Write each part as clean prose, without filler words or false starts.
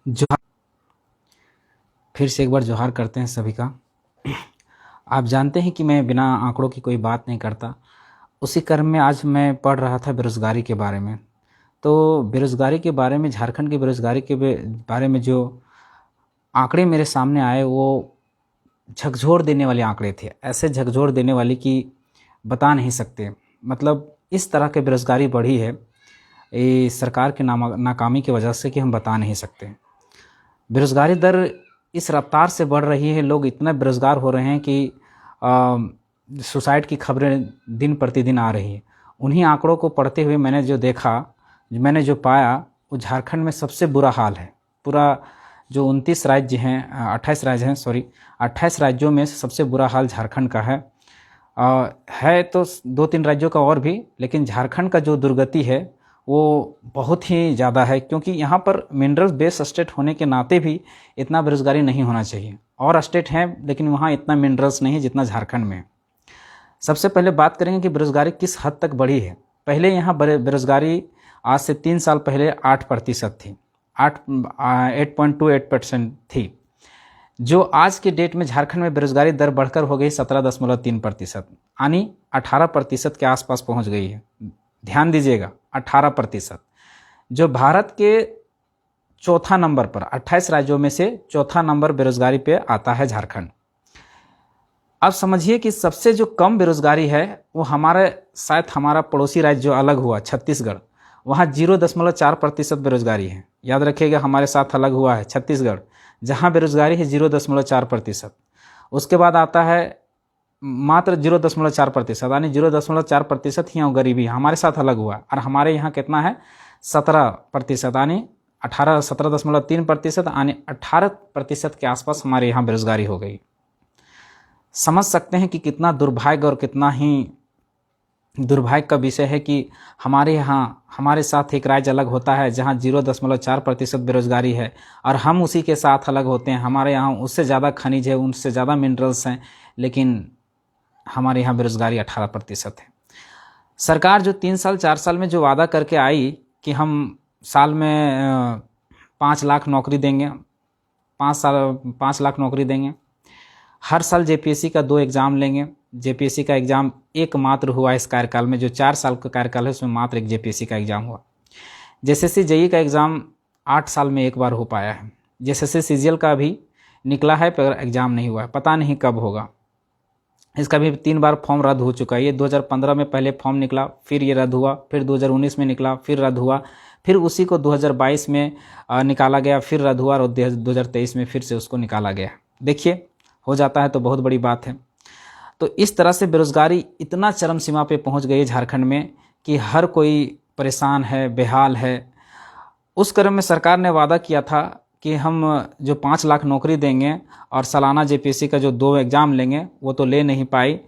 जोहार। फिर से एक बार जोहार करते हैं सभी का। आप जानते हैं कि मैं बिना आंकड़ों की कोई बात नहीं करता। उसी क्रम में आज मैं पढ़ रहा था बेरोज़गारी के बारे में। तो बेरोज़गारी के बारे में, झारखंड की बेरोज़गारी के बारे में जो आंकड़े मेरे सामने आए वो झकझोर देने वाले आंकड़े थे। ऐसे झकझोर देने वाले कि बता नहीं सकते। मतलब इस तरह की बेरोज़गारी बढ़ी है ये सरकार की नाकामी की वजह से कि हम बता नहीं सकते। बेरोज़गारी दर इस रफ्तार से बढ़ रही है, लोग इतना बेरोज़गार हो रहे हैं कि सुसाइड की खबरें दिन प्रतिदिन आ रही हैं। उन्हीं आंकड़ों को पढ़ते हुए मैंने जो देखा, मैंने जो पाया, वो झारखंड में सबसे बुरा हाल है। पूरा जो 29 राज्य हैं, 28 राज्य हैं, 28 राज्यों में सबसे बुरा हाल झारखंड का है। है तो 2-3 राज्यों का और भी, लेकिन झारखंड का जो दुर्गति है वो बहुत ही ज़्यादा है, क्योंकि यहाँ पर मिनरल बेस्ड स्टेट होने के नाते भी इतना बेरोज़गारी नहीं होना चाहिए। और स्टेट हैं लेकिन वहाँ इतना मिनरल्स नहीं है जितना झारखंड में। सबसे पहले बात करेंगे कि बेरोज़गारी किस हद तक बढ़ी है। पहले यहाँ बेरोज़गारी आज से 3 साल पहले 8% थी, 8.28% थी। जो आज के डेट में झारखंड में बेरोज़गारी दर बढ़कर हो गई 17.3%, यानी 18% के आसपास पहुँच गई है। ध्यान दीजिएगा, 18%। जो भारत के चौथा नंबर पर, 28 राज्यों में से चौथा नंबर बेरोज़गारी पे आता है झारखंड। अब समझिए कि सबसे जो कम बेरोज़गारी है वो शायद हमारा पड़ोसी राज्य जो अलग हुआ छत्तीसगढ़, वहाँ 0.4% बेरोज़गारी है। याद रखिएगा, हमारे साथ अलग हुआ है छत्तीसगढ़, जहाँ बेरोज़गारी है 0.4%। उसके बाद आता है मात्र 0.4%, यानी 0.4% ही गरीबी हमारे साथ अलग हुआ। और हमारे यहाँ कितना है? 17%, यानी 17.3%, यानी 18% के आसपास हमारे यहाँ बेरोज़गारी हो गई। समझ सकते हैं कि कितना दुर्भाग्य और कितना ही दुर्भाग्य का विषय है कि हमारे यहाँ, हमारे साथ एक राज्य अलग होता है जहाँ 0.4% बेरोज़गारी है, और हम उसी के साथ अलग होते हैं। हमारे यहाँ उससे ज़्यादा खनिज है, उनसे ज़्यादा मिनरल्स हैं, लेकिन हमारे यहाँ बेरोज़गारी 18% है। सरकार जो 3 साल 4 साल में जो वादा करके आई कि हम साल में 5 लाख नौकरी देंगे, 5 लाख नौकरी देंगे, हर साल जेपीएससी का 2 एग्ज़ाम लेंगे। जेपीएससी का एग्ज़ाम एकमात्र हुआ इस कार्यकाल में, जो 4 साल का कार्यकाल है उसमें मात्र एक जेपीएससी का एग्ज़ाम हुआ। जेएसएससी जेईई का एग्ज़ाम 8 साल में एक बार हो पाया है। जेएसएससी सीजीएल का भी निकला है पर एग्ज़ाम नहीं हुआ है, पता नहीं कब होगा। इसका भी 3 बार फॉर्म रद्द हो चुका है। ये 2015 में पहले फॉर्म निकला, फिर ये रद्द हुआ, फिर 2019 में निकला, फिर रद्द हुआ, फिर उसी को 2022 में निकाला गया, फिर रद्द हुआ, और 2023 में फिर से उसको निकाला गया। देखिए, हो जाता है तो बहुत बड़ी बात है। तो इस तरह से बेरोज़गारी इतना चरम सीमा पे पहुंच गई है झारखंड में कि हर कोई परेशान है, बेहाल है। उस क्रम में सरकार ने वादा किया था कि हम जो 5 लाख नौकरी देंगे और सालाना जेपीएससी का जो 2 एग्ज़ाम लेंगे, वो तो ले नहीं पाई।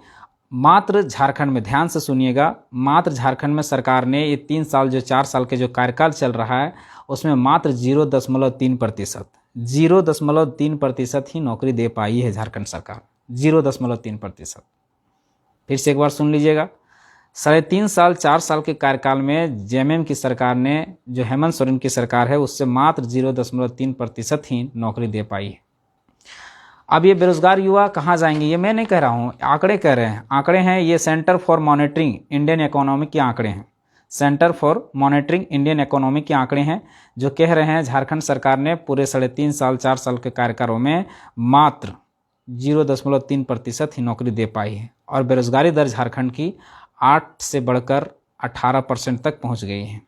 मात्र झारखंड में, ध्यान से सुनिएगा, मात्र झारखंड में सरकार ने ये 3 साल, जो 4 साल के जो कार्यकाल चल रहा है, उसमें मात्र 0.3% ही नौकरी दे पाई है झारखंड सरकार। 0.3%। फिर से एक बार सुन लीजिएगा, 3.5 साल 4 साल के कार्यकाल में जेएमएम की सरकार ने, जो हेमंत सोरेन की सरकार है, उससे मात्र 0.3% ही नौकरी दे पाई है। अब ये बेरोज़गार युवा कहाँ जाएंगे? ये मैं नहीं कह रहा हूँ, आंकड़े कह रहे हैं। आंकड़े हैं, ये centre for monitoring Indian economy के आंकड़े हैं। Centre for monitoring Indian economy के आंकड़े हैं, जो कह रहे हैं झारखंड सरकार ने पूरे 3.5 साल 4 साल के कार्यकालों में मात्र 0.3% ही नौकरी दे पाई है, और बेरोज़गारी दर झारखंड की 8 से बढ़कर 18% तक पहुंच गई है।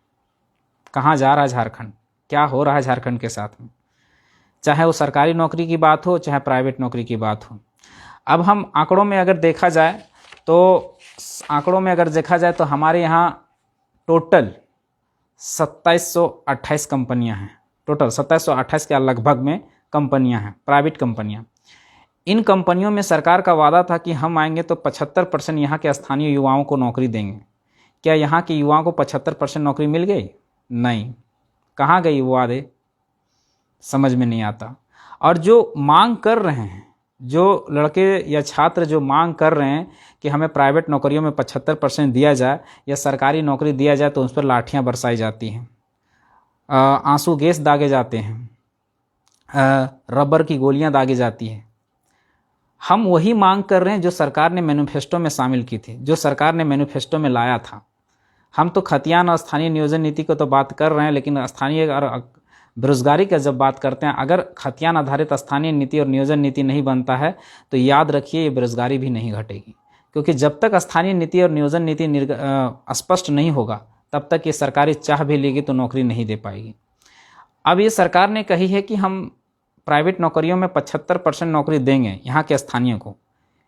कहाँ जा रहा है झारखंड? क्या हो रहा है झारखंड के साथ में? चाहे वो सरकारी नौकरी की बात हो, चाहे प्राइवेट नौकरी की बात हो। अब हम आंकड़ों में अगर देखा जाए तो हमारे यहाँ टोटल 2728 कंपनियां हैं। टोटल 2728 के लगभग में कंपनियां हैं, प्राइवेट कंपनियां। इन कंपनियों में सरकार का वादा था कि हम आएंगे तो 75% यहाँ के स्थानीय युवाओं को नौकरी देंगे। क्या यहाँ के युवाओं को 75% नौकरी मिल गई? नहीं। कहाँ गई वो वादे? समझ में नहीं आता। और जो मांग कर रहे हैं, जो लड़के या छात्र जो मांग कर रहे हैं कि हमें प्राइवेट नौकरियों में 75% दिया जाए या सरकारी नौकरी दिया जाए, तो उस पर लाठियाँ बरसाई जाती हैं, आंसू गैस दागे जाते हैं। रबर की गोलियां दागी जाती हैं। हम वही मांग कर रहे हैं जो सरकार ने मैनिफेस्टो में शामिल की थी, जो सरकार ने मैनिफेस्टो में लाया था। हम तो खतियान और स्थानीय नियोजन नीति को तो बात कर रहे हैं, लेकिन स्थानीय और बेरोजगारी का जब बात करते हैं, अगर खतियान आधारित स्थानीय नीति और नियोजन नीति नहीं बनता है तो याद रखिए ये बेरोजगारी भी नहीं घटेगी। क्योंकि जब तक स्थानीय नीति और नियोजन नीति स्पष्ट नहीं होगा तब तक ये सरकारी चाह भी लेगी तो नौकरी नहीं दे पाएगी। अब ये सरकार ने कही है कि हम प्राइवेट नौकरियों में 75% नौकरी देंगे यहाँ के स्थानीय को,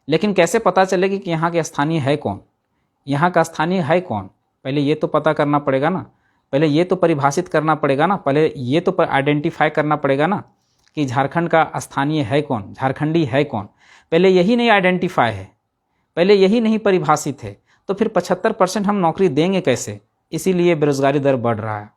लेकिन कैसे पता चलेगी कि यहाँ के स्थानीय है कौन, यहाँ का स्थानीय है कौन? पहले ये तो पता करना पड़ेगा ना, पहले ये तो परिभाषित करना पड़ेगा ना, पहले ये तो आइडेंटिफाई करना पड़ेगा ना कि झारखंड का स्थानीय है कौन, झारखंडी है कौन। पहले यही नहीं आइडेंटिफाई है, पहले यही नहीं परिभाषित है, तो फिर 75% हम नौकरी देंगे कैसे? इसीलिए बेरोजगारी दर बढ़ रहा है।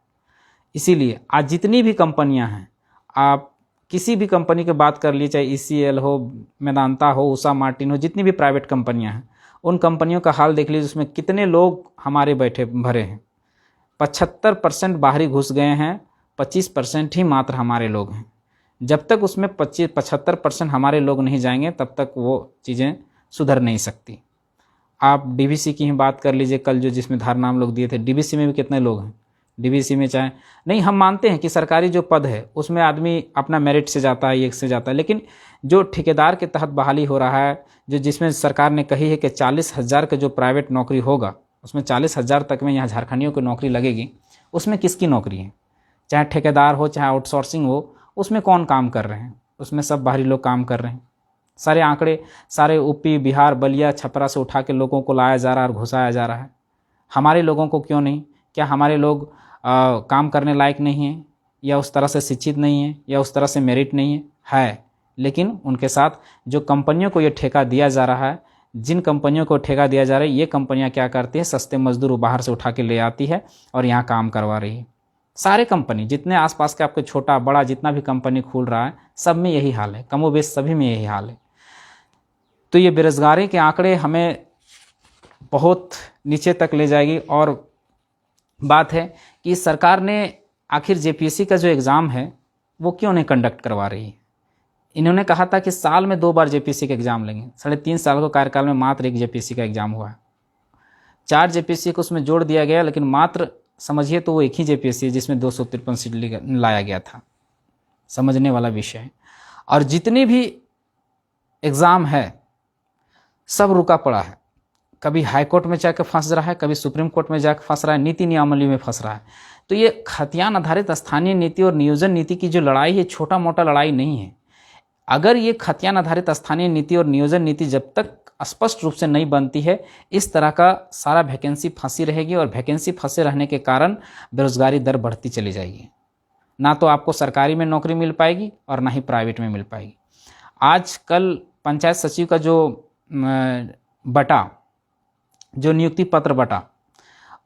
इसीलिए आज जितनी भी कंपनियां हैं, आप किसी भी कंपनी की बात कर लीजिए, चाहे ECL हो, मेदांता हो, उषा मार्टिन हो, जितनी भी प्राइवेट कंपनियां हैं, उन कंपनियों का हाल देख लीजिए, उसमें कितने लोग हमारे बैठे भरे हैं। 75% बाहरी घुस गए हैं, 25% ही मात्र हमारे लोग हैं। जब तक उसमें 75% हमारे लोग नहीं जाएंगे तब तक वो चीज़ें सुधर नहीं सकती। आप DVC की ही बात कर लीजिए, कल जो जिसमें धारणा हम लोग दिए थे, DVC में भी कितने लोग हैं? DVC में चाहे नहीं, हम मानते हैं कि सरकारी जो पद है उसमें आदमी अपना मेरिट से जाता है, एक से जाता है, लेकिन जो ठेकेदार के तहत बहाली हो रहा है, जो जिसमें सरकार ने कही है कि 40,000 का जो प्राइवेट नौकरी होगा उसमें 40,000 तक में यहाँ झारखंडियों की नौकरी लगेगी, उसमें किसकी नौकरी है? चाहे ठेकेदार हो, चाहे आउटसोर्सिंग हो, उसमें कौन काम कर रहे हैं? उसमें सब बाहरी लोग काम कर रहे हैं। सारे आंकड़े सारे UP, बिहार, बलिया, छपरा से उठा के लोगों को लाया जा रहा है और घुसाया जा रहा है। हमारे लोगों को क्यों नहीं? क्या हमारे लोग काम करने लायक नहीं है, या उस तरह से शिक्षित नहीं है, या उस तरह से मेरिट नहीं है? लेकिन उनके साथ जो कंपनियों को ये ठेका दिया जा रहा है, जिन कंपनियों को ठेका दिया जा रहा है, ये कंपनियां क्या करती है? सस्ते मजदूर बाहर से उठा के ले आती है और यहाँ काम करवा रही है। सारे कंपनी जितने आसपास के आपके छोटा बड़ा जितना भी कंपनी खुल रहा है, सब में यही हाल है, कमोबेश सभी में यही हाल है। तो ये बेरोजगारी के आंकड़े हमें बहुत नीचे तक ले जाएगी। और बात है कि सरकार ने आखिर JPSC का जो एग्ज़ाम है वो क्यों नहीं कंडक्ट करवा रही है? इन्होंने कहा था कि साल में 2 बार JPSC का एग्ज़ाम लेंगे। 3.5 साल के कार्यकाल में मात्र 1 JPSC का एग्ज़ाम हुआ है। 4 JPSC को उसमें जोड़ दिया गया, लेकिन मात्र समझिए तो वो एक ही JPSC है जिसमें 253 सीट लाया गया था। समझने वाला विषय है। और जितने भी एग्ज़ाम है सब रुका पड़ा है। कभी हाई कोर्ट में जाकर फंस रहा है, कभी सुप्रीम कोर्ट में जाकर फंस रहा है, नीति नियमावली में फंस रहा है। तो ये खतियान आधारित स्थानीय नीति और नियोजन नीति की जो लड़ाई है, छोटा मोटा लड़ाई नहीं है। अगर ये खतियान आधारित स्थानीय नीति और नियोजन नीति जब तक स्पष्ट रूप से नहीं बनती है, इस तरह का सारा वैकेंसी फंसी रहेगी और वैकेंसी फंसे रहने के कारण बेरोजगारी दर बढ़ती चली जाएगी। ना तो आपको सरकारी में नौकरी मिल पाएगी और ना ही प्राइवेट में मिल पाएगी। आज कल पंचायत सचिव का जो बटा, जो नियुक्ति पत्र बटा,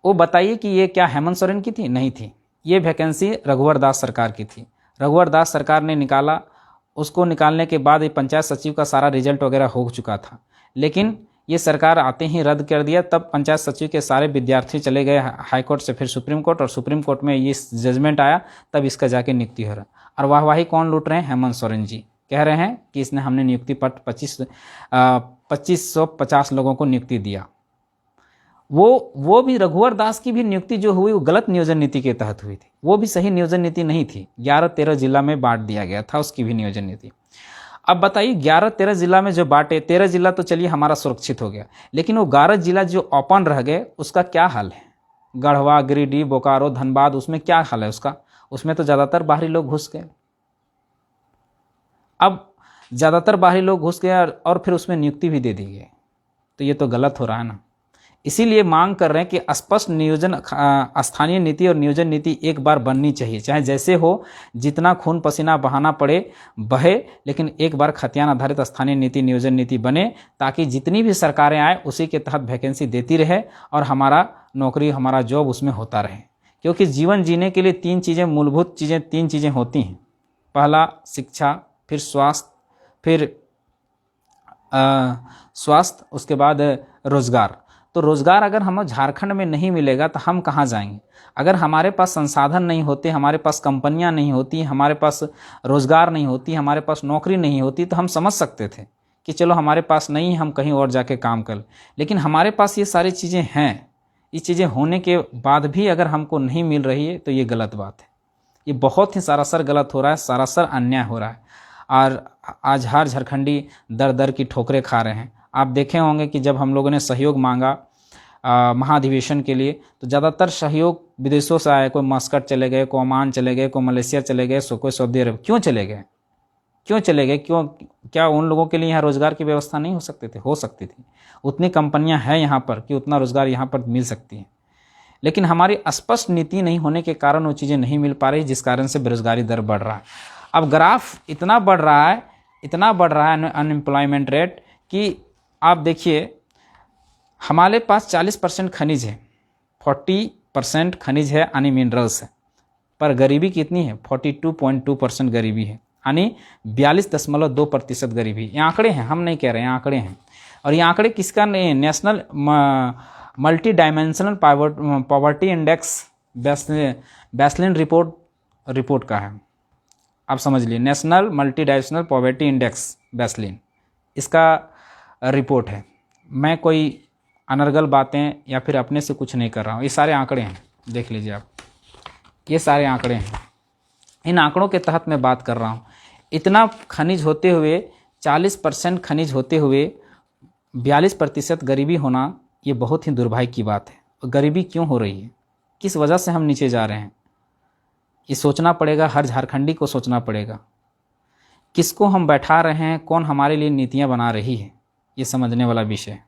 वो बताइए कि ये क्या हेमंत सोरेन की थी? नहीं थी। ये वैकेंसी रघुवर दास सरकार की थी। रघुवर दास सरकार ने निकाला। उसको निकालने के बाद ये पंचायत सचिव का सारा रिजल्ट वगैरह हो चुका था, लेकिन ये सरकार आते ही रद्द कर दिया। तब पंचायत सचिव के सारे विद्यार्थी चले गए हाई कोर्ट से फिर सुप्रीम कोर्ट, और सुप्रीम कोर्ट में ये जजमेंट आया, तब इसका जाके नियुक्ति हो रहा। और वाहवाही कौन लूट रहे हैं? हेमंत सोरेन जी कह रहे हैं कि इसने हमने नियुक्ति पत्र 2550 लोगों को नियुक्ति दिया। वो भी रघुवर दास की भी नियुक्ति जो हुई वो गलत नियोजन नीति के तहत हुई थी। वो भी सही नियोजन नीति नहीं थी। 11-13 जिला में बांट दिया गया था उसकी भी नियोजन नीति। अब बताइए 11-13 जिला में जो बांटे, 13 जिला तो चलिए हमारा सुरक्षित हो गया, लेकिन वो 11 जिला जो ओपन रह गए उसका क्या हाल है? गढ़वा, गिरिडीह, बोकारो, धनबाद, उसमें क्या हाल है उसका? उसमें तो ज़्यादातर बाहरी लोग घुस गए। अब ज़्यादातर बाहरी लोग घुस गए और फिर उसमें नियुक्ति भी दे दी गई, तो ये तो गलत हो रहा है ना। इसीलिए मांग कर रहे हैं कि स्पष्ट नियोजन स्थानीय नीति और नियोजन नीति एक बार बननी चाहिए, चाहे जैसे हो, जितना खून पसीना बहाना पड़े बहे, लेकिन एक बार खतियान आधारित स्थानीय नीति नियोजन नीति बने, ताकि जितनी भी सरकारें आए उसी के तहत वैकेंसी देती रहे और हमारा नौकरी, हमारा जॉब उसमें होता रहे। क्योंकि जीवन जीने के लिए 3 चीज़ें, मूलभूत चीज़ें 3 चीज़ें होती हैं। पहला शिक्षा, फिर स्वास्थ्य, फिर स्वास्थ्य, उसके बाद रोजगार। तो रोज़गार अगर हमें झारखंड में नहीं मिलेगा तो हम कहाँ जाएंगे। अगर हमारे पास संसाधन नहीं होते, हमारे पास कंपनियां नहीं होती, हमारे पास रोज़गार नहीं होती, हमारे पास नौकरी नहीं होती, तो हम समझ सकते थे कि चलो हमारे पास नहीं, हम कहीं और जाके काम कर। लेकिन हमारे पास ये सारी चीज़ें हैं, ये चीज़ें होने के बाद भी अगर हमको नहीं मिल रही है तो ये गलत बात है। ये बहुत ही सरासर गलत हो रहा है, सरासर अन्याय हो रहा है। और आज हर झारखंडी दर दर की ठोकरें खा रहे हैं। आप देखे होंगे कि जब हम लोगों ने सहयोग मांगा महाधिवेशन के लिए, तो ज़्यादातर सहयोग विदेशों से आए। कोई मस्कट चले गए, कोई ओमान चले गए, कोई मलेशिया चले गए, कोई सऊदी अरब। क्यों चले गए? क्यों चले गए? क्यों? क्या उन लोगों के लिए यहाँ रोज़गार की व्यवस्था नहीं हो सकती थी? हो सकती थी। उतनी कंपनियां हैं यहाँ पर कि उतना रोज़गार यहाँ पर मिल सकती है। लेकिन हमारी स्पष्ट नीति नहीं होने के कारण वो चीज़ें नहीं मिल पा रही, जिस कारण से बेरोज़गारी दर बढ़ रहा है। अब ग्राफ इतना बढ़ रहा है, इतना बढ़ रहा है अनएम्प्लॉयमेंट रेट, कि आप देखिए हमारे पास 40% खनिज है, 40% खनिज है यानी मिनरल्स है, पर गरीबी कितनी है? 42.2% गरीबी है, यानी 42.2% गरीबी। ये आंकड़े हैं, हम नहीं कह रहे हैं, आंकड़े हैं। और ये आंकड़े किसका नहीं है? National multi dimensional poverty index baseline report का है। आप समझ लिए, national multi dimensional poverty index baseline, इसका रिपोर्ट है। मैं कोई अनर्गल बातें या फिर अपने से कुछ नहीं कर रहा हूँ, ये सारे आंकड़े हैं, देख लीजिए आप, ये सारे आंकड़े हैं। इन आंकड़ों के तहत मैं बात कर रहा हूँ। इतना खनिज होते हुए, 40% खनिज होते हुए 42% गरीबी होना, ये बहुत ही दुर्भाग्य की बात है। और गरीबी क्यों हो रही है? किस वजह से हम नीचे जा रहे हैं? ये सोचना पड़ेगा, हर झारखंडी को सोचना पड़ेगा। किसको हम बैठा रहे हैं, कौन हमारे लिए नीतियाँ बना रही है, ये समझने वाला विषय है।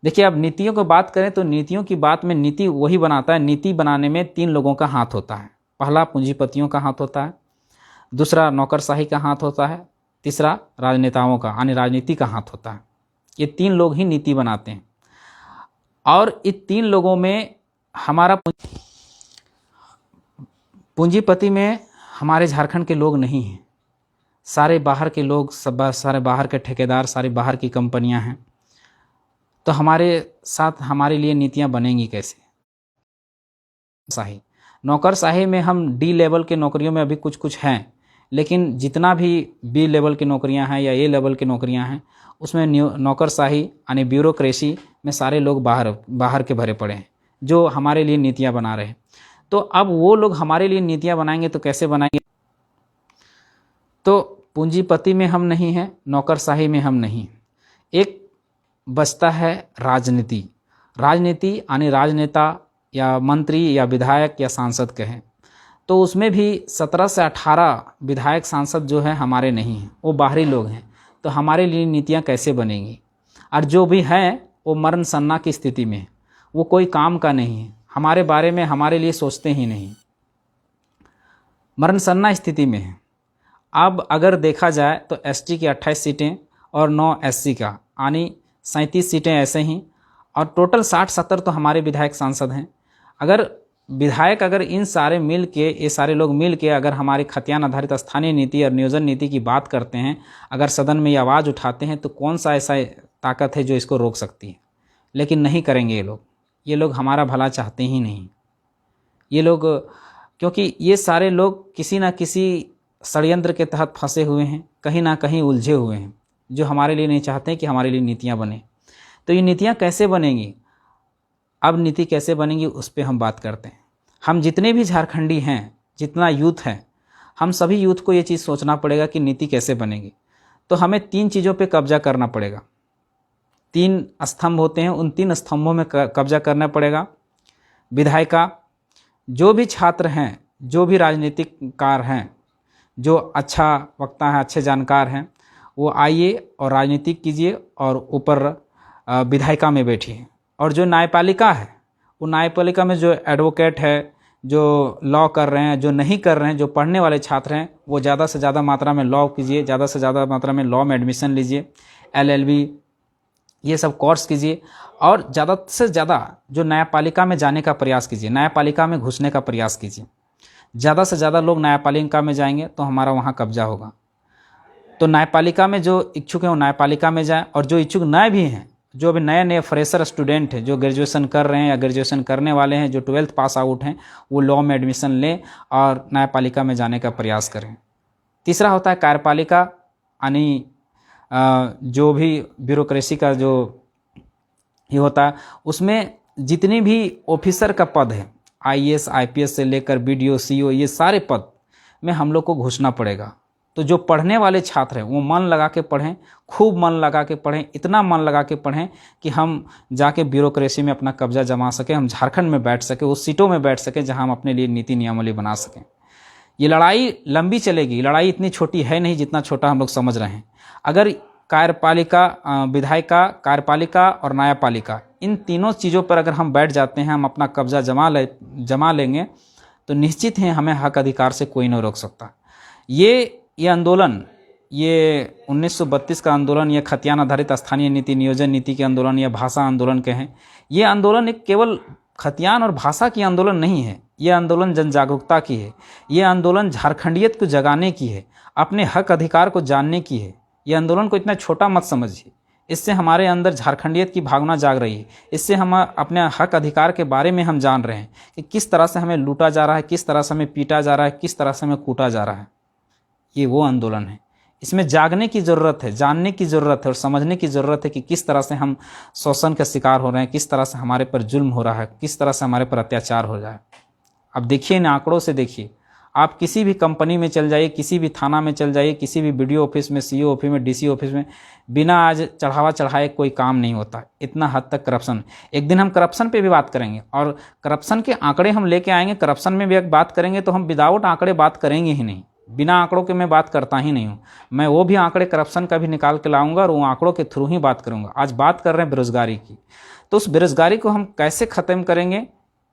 देखिए, अब नीतियों की बात करें तो नीतियों की बात में नीति वही बनाता है। नीति बनाने में 3 लोगों का हाथ होता है। पहला पूंजीपतियों का हाथ होता है, दूसरा नौकरशाही का हाथ होता है, तीसरा राजनेताओं का यानी राजनीति का हाथ होता है। ये 3 लोग ही नीति बनाते हैं। और इन 3 लोगों में हमारा पूंजीपति में हमारे झारखंड के लोग नहीं हैं, सारे बाहर के लोग, सब सारे बाहर के ठेकेदार, सारी बाहर की कंपनियां हैं। तो हमारे साथ हमारे लिए नीतियां बनेंगी कैसे? शाही नौकरशाही में हम डी लेवल के नौकरियों में अभी कुछ कुछ हैं, लेकिन जितना भी बी लेवल की नौकरियां हैं या ए लेवल की नौकरियां हैं, उसमें नौकरशाही यानी ब्यूरोक्रेसी में सारे लोग बाहर के भरे पड़े हैं, जो हमारे लिए नीतियां बना रहे हैं। तो अब वो लोग हमारे लिए नीतियां बनाएंगे तो कैसे बनाएंगे? तो पूंजीपति में हम नहीं हैं, नौकरशाही में हम नहीं। एक बचता है राजनीति। राजनीति यानी राजनेता या मंत्री या विधायक या सांसद कहें, तो उसमें भी 17 से 18 विधायक सांसद जो हैं हमारे नहीं हैं, वो बाहरी लोग हैं। तो हमारे लिए नीतियां कैसे बनेंगी? और जो भी हैं वो मरण सन्ना की स्थिति में है, वो कोई काम का नहीं है, हमारे बारे में हमारे लिए सोचते ही नहीं, मरण सन्ना स्थिति में है। अब अगर देखा जाए तो एसटी की 28 सीटें और 9 एससी का, यानी 37 सीटें ऐसे ही, और टोटल 60-70 तो हमारे विधायक सांसद हैं। अगर विधायक अगर इन सारे मिल के, ये सारे लोग मिल के अगर हमारी खतियान आधारित स्थानीय नीति और नियोजन नीति की बात करते हैं, अगर सदन में ये आवाज़ उठाते हैं, तो कौन सा ऐसा ताकत है जो इसको रोक सकती है? लेकिन नहीं करेंगे ये लोग हमारा भला चाहते ही नहीं। ये लोग, क्योंकि ये सारे लोग किसी न किसी षड्यंत्र के तहत फंसे हुए हैं, कहीं ना कहीं उलझे हुए हैं, जो हमारे लिए नहीं चाहते कि हमारे लिए नीतियाँ बने। तो ये नीतियाँ कैसे बनेंगी? अब नीति कैसे बनेंगी उस पर हम बात करते हैं। हम जितने भी झारखंडी हैं, जितना यूथ है, हम सभी यूथ को ये चीज़ सोचना पड़ेगा कि नीति कैसे बनेगी। तो हमें 3 चीज़ों पे कब्जा करना पड़ेगा। 3 स्तंभ होते हैं, उन 3 स्तंभों में कब्जा करना पड़ेगा। विधायिका, जो भी छात्र हैं, जो भी राजनीतिक कार हैं, जो अच्छा वक्ता है, अच्छे जानकार हैं, वो आइए और राजनीति कीजिए और ऊपर विधायिका में बैठिए। और जो न्यायपालिका है, वो न्यायपालिका में जो एडवोकेट है, जो लॉ कर रहे हैं, जो नहीं कर रहे हैं, जो पढ़ने वाले छात्र हैं, वो ज़्यादा से ज़्यादा मात्रा में लॉ कीजिए, ज़्यादा से ज़्यादा मात्रा में लॉ में एडमिशन लीजिए, LLB ये सब कोर्स कीजिए। और ज़्यादा से ज़्यादा जो न्यायपालिका में जाने का प्रयास कीजिए, न्यायपालिका में घुसने का प्रयास कीजिए। ज़्यादा से ज़्यादा लोग न्यायपालिका में जाएंगे तो हमारा वहाँ कब्जा होगा। तो न्यायपालिका में जो इच्छुक हैं वो न्यायपालिका में जाएं, और जो इच्छुक नए भी हैं जो अभी नए नए फ्रेशर स्टूडेंट हैं, जो ग्रेजुएशन कर रहे हैं या ग्रेजुएशन करने वाले हैं, जो 12th पास आउट हैं, वो लॉ में एडमिशन लें और न्यायपालिका में जाने का प्रयास करें। तीसरा होता है कार्यपालिका, यानी जो भी ब्यूरोक्रेसी का जो ये होता है, उसमें जितने भी ऑफिसर का पद है, IAS IPS से लेकर BDO CO, ये सारे पद में हम लोग को घुसना पड़ेगा। तो जो पढ़ने वाले छात्र हैं वो मन लगा के पढ़ें, खूब मन लगा के पढ़ें, इतना मन लगा के पढ़ें कि हम जाके ब्यूरोक्रेसी में अपना कब्जा जमा सकें, हम झारखंड में बैठ सकें, उस सीटों में बैठ सकें जहां हम अपने लिए नीति नियमावली बना सकें। ये लड़ाई लंबी चलेगी, लड़ाई इतनी छोटी है नहीं जितना छोटा हम लोग समझ रहे हैं। अगर कार्यपालिका, विधायिका, कार्यपालिका और न्यायपालिका, इन तीनों चीज़ों पर अगर हम बैठ जाते हैं, हम अपना कब्जा जमा लेंगे, तो निश्चित है हमें हक अधिकार से कोई नहीं रोक सकता। ये आंदोलन, ये 1932 का आंदोलन, ये खतियान आधारित स्थानीय नीति, नियोजन नीति के आंदोलन, या भाषा आंदोलन कहें, ये आंदोलन एक केवल खतियान और भाषा की आंदोलन नहीं है। ये आंदोलन जन जागरूकता की है। ये आंदोलन झारखंडियत को जगाने की है, अपने हक अधिकार को जानने की है। ये आंदोलन को इतना छोटा मत समझिए, इससे हमारे अंदर झारखंडियत की भावना जाग रही है। इससे हम अपने हक अधिकार के बारे में हम जान रहे हैं कि किस तरह से हमें लूटा जा रहा है, किस तरह से हमें पीटा जा रहा है, किस तरह से हमें कूटा जा रहा है। ये वो आंदोलन है। इसमें जागने की ज़रूरत है, जानने की ज़रूरत है और समझने की ज़रूरत है कि किस तरह से हम शोषण का शिकार हो रहे हैं, किस तरह से हमारे पर जुल्म हो रहा है, किस तरह से हमारे पर अत्याचार हो रहा है। अब देखिए, इन आंकड़ों से देखिए, आप किसी भी कंपनी में चल जाइए, किसी भी थाना में चल जाइए, किसी भी BDO ऑफिस में, CO ऑफिस में, DC ऑफिस में, बिना आज चढ़ावा चढ़ाए कोई काम नहीं होता। इतना हद तक करप्शन। एक दिन हम करप्शन पे भी बात करेंगे और करप्शन के आंकड़े हम लेके आएंगे। करप्शन में भी एक बात करेंगे तो हम विदाउट आंकड़े बात करेंगे ही नहीं। बिना आंकड़ों के मैं बात करता ही नहीं हूँ। मैं वो भी आंकड़े करप्शन का भी निकाल के लाऊंगा और वो आंकड़ों के थ्रू ही बात करूँगा। आज बात कर रहे हैं बेरोजगारी की, तो उस बेरोजगारी को हम कैसे ख़त्म करेंगे,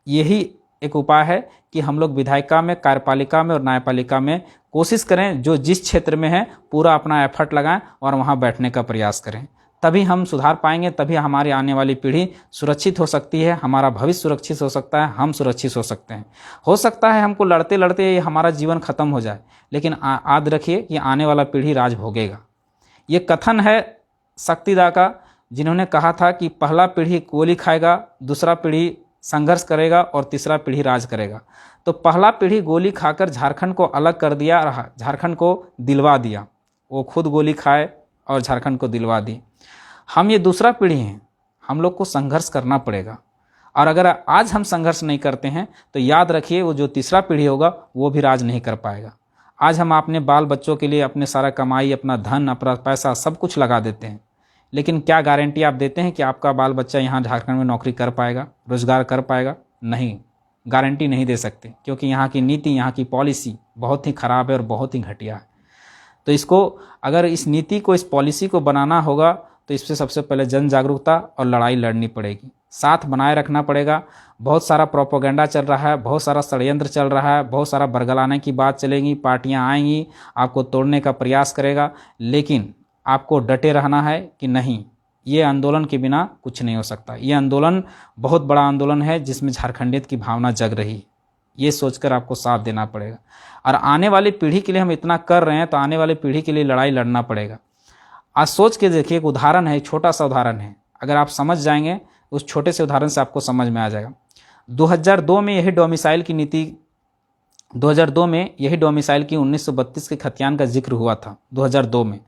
यही एक उपाय है कि हम लोग विधायिका में, कार्यपालिका में और न्यायपालिका में कोशिश करें, जो जिस क्षेत्र में है पूरा अपना एफर्ट लगाएं और वहां बैठने का प्रयास करें। तभी हम सुधार पाएंगे, तभी हमारी आने वाली पीढ़ी सुरक्षित हो सकती है, हमारा भविष्य सुरक्षित हो सकता है, हम सुरक्षित हो सकते हैं। हो सकता है हमको लड़ते लड़ते हमारा जीवन खत्म हो जाए, लेकिन याद रखिए कि आने वाला पीढ़ी राज भोगेगा। ये कथन है शक्तिदा का, जिन्होंने कहा था कि पहला पीढ़ी गोली खाएगा, दूसरा पीढ़ी संघर्ष करेगा और तीसरा पीढ़ी राज करेगा। तो पहला पीढ़ी गोली खाकर झारखंड को अलग कर दिया और झारखंड को दिलवा दिया। वो खुद गोली खाए और झारखंड को दिलवा दी। हम ये दूसरा पीढ़ी हैं, हम लोग को संघर्ष करना पड़ेगा। और अगर आज हम संघर्ष नहीं करते हैं तो याद रखिए वो जो तीसरा पीढ़ी होगा वो भी राज नहीं कर पाएगा। आज हम अपने बाल बच्चों के लिए अपने सारा कमाई, अपना धन, अपना पैसा सब कुछ लगा देते हैं, लेकिन क्या गारंटी आप देते हैं कि आपका बाल बच्चा यहाँ झारखंड में नौकरी कर पाएगा, रोजगार कर पाएगा? नहीं, गारंटी नहीं दे सकते, क्योंकि यहाँ की नीति, यहाँ की पॉलिसी बहुत ही ख़राब है और बहुत ही घटिया है। तो इसको, अगर इस नीति को, इस पॉलिसी को बनाना होगा तो इससे सबसे पहले जन जागरूकता और लड़ाई लड़नी पड़ेगी, साथ बनाए रखना पड़ेगा। बहुत सारा प्रोपोगंडा चल रहा है, बहुत सारा षड्यंत्र चल रहा है, बहुत सारा बरगलाने की बात चलेगी, पार्टियाँ आएंगी, आपको तोड़ने का प्रयास करेगा, लेकिन आपको डटे रहना है कि नहीं, ये आंदोलन के बिना कुछ नहीं हो सकता। ये आंदोलन बहुत बड़ा आंदोलन है जिसमें झारखंडियत की भावना जग रही है। ये सोचकर आपको साथ देना पड़ेगा। और आने वाली पीढ़ी के लिए हम इतना कर रहे हैं तो आने वाली पीढ़ी के लिए लड़ाई लड़ना पड़ेगा। आज सोच के देखिए, एक उदाहरण है, छोटा सा उदाहरण है, अगर आप समझ जाएंगे उस छोटे से उदाहरण से आपको समझ में आ जाएगा। 2002 में यही डोमिसाइल की नीति, 2002 में यही डोमिसाइल की 1932 के खतियान का जिक्र हुआ था 2002 में।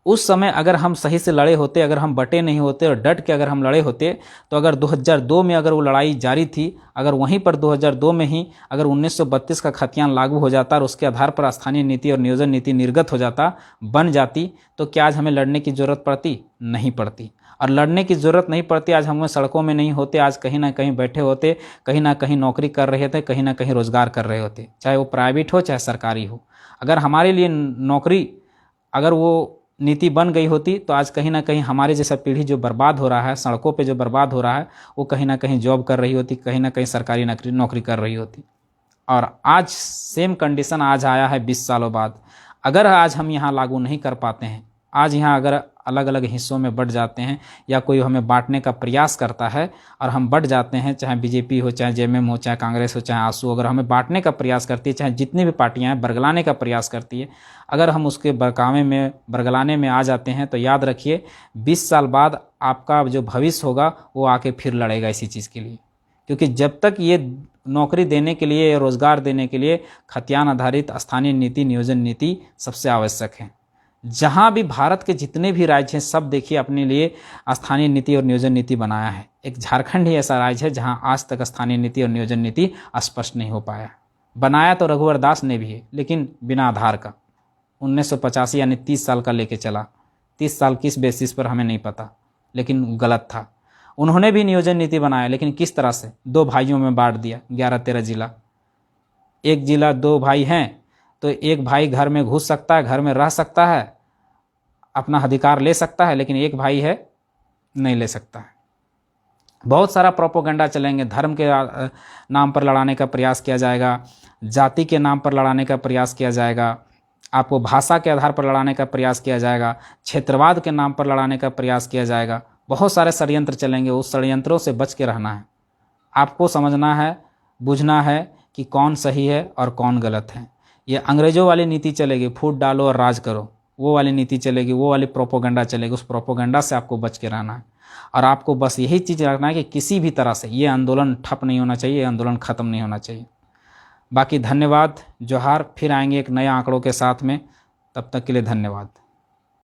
उस समय अगर हम सही से लड़े होते, अगर हम बटे नहीं होते और डट के अगर हम लड़े होते, तो अगर 2002 में अगर वो लड़ाई जारी थी, अगर वहीं पर 2002 में ही अगर 1932 का खतियान लागू हो जाता और उसके आधार पर स्थानीय नीति और नियोजन नीति निर्गत हो जाता, बन जाती, तो क्या आज हमें लड़ने की ज़रूरत पड़ती? नहीं पड़ती। और लड़ने की ज़रूरत नहीं पड़ती, आज हम सड़कों में नहीं होते, आज कहीं ना कहीं बैठे होते, कहीं ना कहीं नौकरी कर रहे थे, कहीं ना कहीं रोज़गार कर रहे होते, चाहे वो प्राइवेट हो चाहे सरकारी हो। अगर हमारे लिए नौकरी, अगर वो नीति बन गई होती तो आज कहीं ना कहीं हमारे जैसा पीढ़ी जो बर्बाद हो रहा है, सड़कों पे जो बर्बाद हो रहा है, वो कहीं ना कहीं जॉब कर रही होती, कहीं ना कहीं सरकारी नौकरी कर रही होती। और आज सेम कंडीशन आज आया है 20 सालों बाद। अगर आज हम यहाँ लागू नहीं कर पाते हैं, आज यहाँ अगर अलग अलग हिस्सों में बँट जाते हैं या कोई हमें बांटने का प्रयास करता है और हम बँट जाते हैं, चाहे बीजेपी हो, चाहे जेएमएम हो, चाहे कांग्रेस हो, चाहे आसू, अगर हमें बांटने का प्रयास करती है, चाहे जितनी भी पार्टियां हैं बरगलाने का प्रयास करती है, अगर हम उसके बरकावे में बरगलाने में आ जाते हैं तो याद रखिए 20 साल बाद आपका जो भविष्य होगा वो आके फिर लड़ेगा इसी चीज़ के लिए। क्योंकि जब तक ये नौकरी देने के लिए, रोजगार देने के लिए खतियान आधारित स्थानीय नीति, नियोजन नीति सबसे आवश्यक है। जहां भी भारत के जितने भी राज्य हैं सब देखिए अपने लिए स्थानीय नीति और नियोजन नीति बनाया है। एक झारखंड ही ऐसा राज्य है जहां आज तक स्थानीय नीति और नियोजन नीति स्पष्ट नहीं हो पाया। बनाया तो रघुवर दास ने भी है, लेकिन बिना आधार का। 1985 यानी 30 साल का लेके चला। 30 साल किस बेसिस पर हमें नहीं पता, लेकिन गलत था। उन्होंने भी नियोजन नीति बनाया, लेकिन किस तरह से? 2 भाइयों में बांट दिया, 11-13 जिला। एक जिला 2 भाई हैं तो एक भाई घर में घुस सकता है, घर में रह सकता है, अपना अधिकार ले सकता है, लेकिन एक भाई है नहीं ले सकता है। बहुत सारा प्रोपोगंडा चलेंगे, धर्म के नाम पर लड़ाने का प्रयास किया जाएगा, जाति के नाम पर लड़ाने का प्रयास किया जाएगा, आपको भाषा के आधार पर लड़ाने का प्रयास किया जाएगा, क्षेत्रवाद के नाम पर लड़ाने का प्रयास किया जाएगा। बहुत सारे षड्यंत्र चलेंगे, उस षड्यंत्रों से बच के रहना है। आपको समझना है, बुझना है कि कौन सही है और कौन गलत है। ये अंग्रेजों वाली नीति चलेगी, फूट डालो और राज करो, वो वाली नीति चलेगी, वो वाली प्रोपोगंडा चलेगी। उस प्रोपोगंडा से आपको बच के रहना है और आपको बस यही चीज़ रखना है कि किसी भी तरह से ये आंदोलन ठप नहीं होना चाहिए, ये आंदोलन ख़त्म नहीं होना चाहिए। बाकी धन्यवाद, जोहार। फिर आएंगे एक नए आंकड़ों के साथ में, तब तक के लिए धन्यवाद।